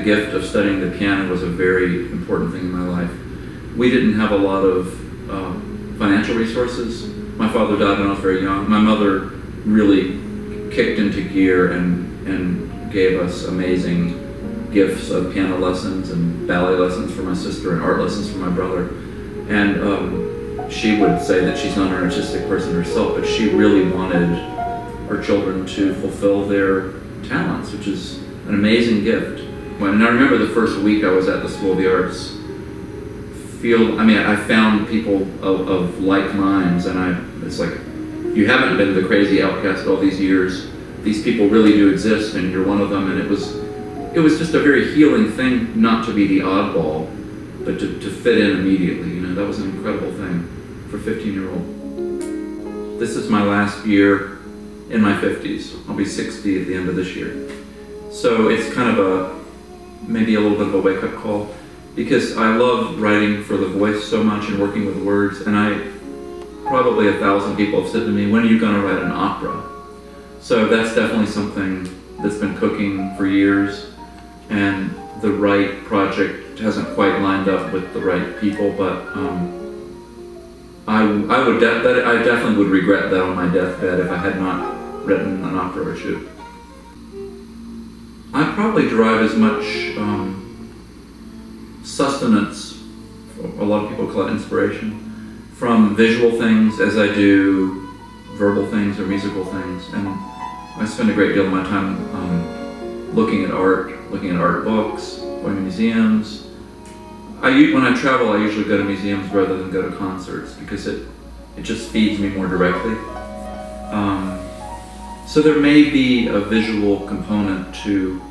gift of studying the piano was a very important thing in my life. We didn't have a lot of financial resources. My father died when I was very young. My mother really kicked into gear and gave us amazing gifts of piano lessons and ballet lessons for my sister and art lessons for my brother. And she would say that she's not an artistic person herself, but she really wanted her children to fulfill their talents, which is an amazing gift. And I remember the first week I was at the School of the Arts, I found people of like minds, and it's like, you haven't been the crazy outcast all these years. These people really do exist, and you're one of them. And it was just a very healing thing not to be the oddball, but to fit in immediately. You know, that was an incredible thing for a 15-year-old. This is my last year in my 50s. I'll be 60 at the end of this year. So it's kind of maybe a little bit of a wake-up call, because I love writing for the voice so much and working with words, and probably 1,000 people have said to me, when are you going to write an opera? So that's definitely something that's been cooking for years, and the right project hasn't quite lined up with the right people, but I definitely would regret that on my deathbed if I had not written an opera or two. I probably derive as much sustenance, a lot of people call it inspiration, from visual things as I do verbal things or musical things. And I spend a great deal of my time looking at art books, going to museums. When I travel, I usually go to museums rather than go to concerts, because it just feeds me more directly. So there may be a visual component to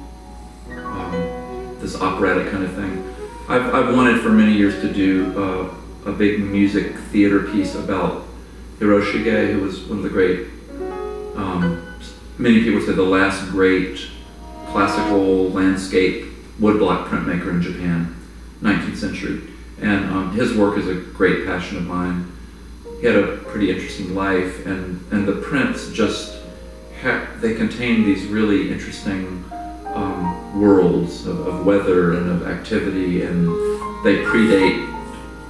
this operatic kind of thing. I've wanted for many years to do a big music theater piece about Hiroshige, who was one of the great, many people say the last great classical landscape woodblock printmaker in Japan, 19th century. And his work is a great passion of mine. He had a pretty interesting life, and the prints just, they contain these really interesting worlds of weather and of activity, and they predate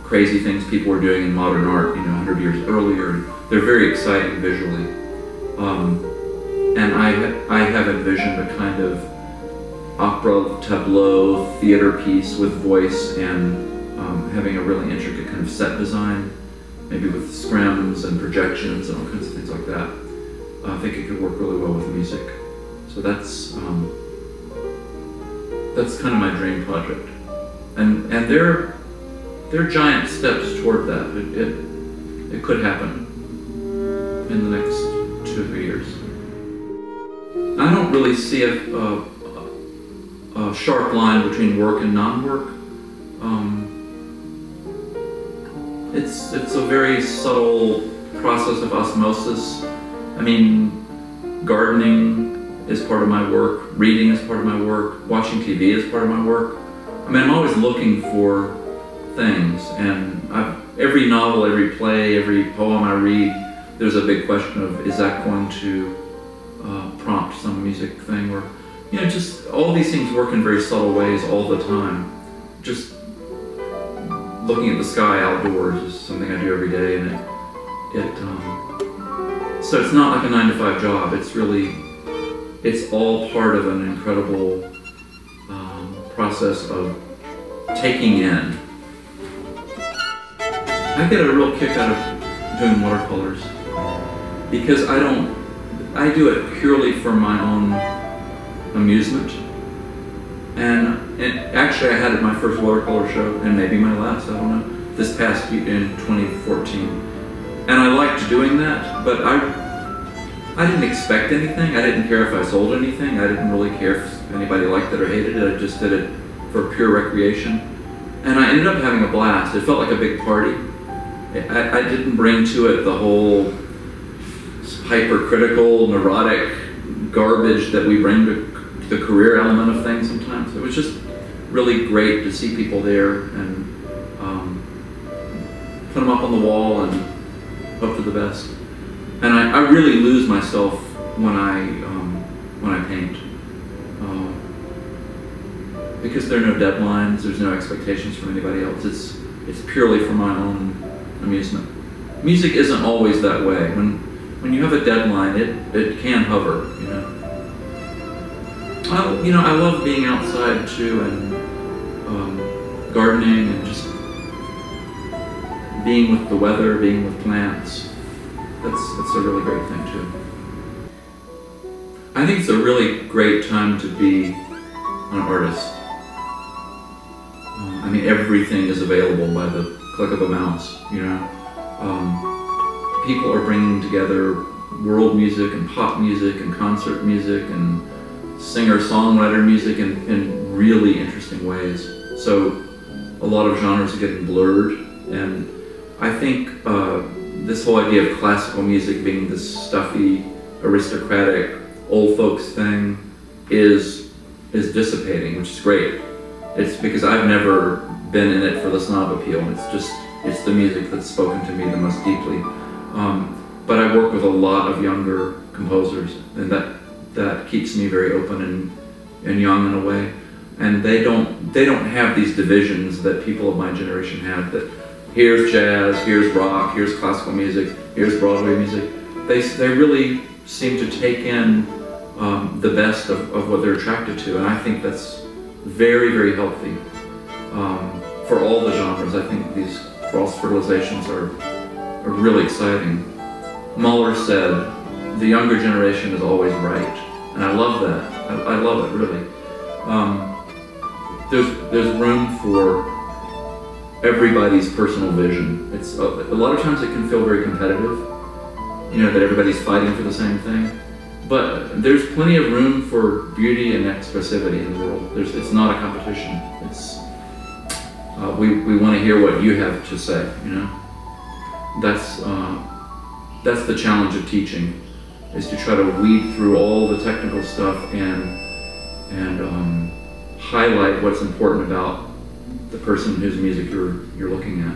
crazy things people were doing in modern art, 100 years earlier. They're very exciting visually. And I have envisioned a kind of opera tableau theater piece with voice and having a really intricate kind of set design, maybe with scrims and projections and all kinds of things like that. I think it could work really well with music. So that's kind of my dream project, and there are giant steps toward that. It could happen in the next 2 or 3 years. I don't really see a sharp line between work and non-work. It's a very subtle process of osmosis. I mean, gardening is part of my work, reading is part of my work, watching TV is part of my work. I mean, I'm always looking for things, and every novel, every play, every poem I read, there's a big question of, is that going to prompt some music thing? Or, just all these things work in very subtle ways all the time. Just looking at the sky outdoors is something I do every day, and so it's not like a 9-to-5 job. It's all part of an incredible process of taking in. I get a real kick out of doing watercolors, because I do it purely for my own amusement. And actually I had my first watercolor show, and maybe my last, I don't know, this past year in 2014. And I liked doing that, but I didn't expect anything. I didn't care if I sold anything. I didn't really care if anybody liked it or hated it. I just did it for pure recreation. And I ended up having a blast. It felt like a big party. I didn't bring to it the whole hypercritical, neurotic garbage that we bring to the career element of things sometimes. It was just really great to see people there and put them up on the wall and hope for the best. And I really lose myself when I paint. because there are no deadlines, there's no expectations from anybody else. It's purely for my own amusement. Music isn't always that way. When you have a deadline, it can hover, you know. I love being outside too, and gardening, and just being with the weather, being with plants. That's a really great thing too. I think it's a really great time to be an artist. I mean, everything is available by the click of a mouse, you know. People are bringing together world music and pop music and concert music and singer-songwriter music in really interesting ways. So a lot of genres are getting blurred, and I think this whole idea of classical music being this stuffy, aristocratic, old folks thing is dissipating, which is great. It's because I've never been in it for the snob appeal. It's the music that's spoken to me the most deeply. But I work with a lot of younger composers, and that keeps me very open and young in a way. And they don't have these divisions that people of my generation had, that here's jazz, here's rock, here's classical music, here's Broadway music. They really seem to take in the best of what they're attracted to, and I think that's very, very healthy for all the genres. I think these cross-fertilizations are really exciting. Mahler said, the younger generation is always right, and I love that. I love it, really. There's room for everybody's personal vision. It's a lot of times it can feel very competitive, you know, that everybody's fighting for the same thing. But there's plenty of room for beauty and expressivity in the world. It's not a competition. We want to hear what you have to say, you know. That's the challenge of teaching, is to try to weed through all the technical stuff and highlight what's important about the person whose music you're looking at.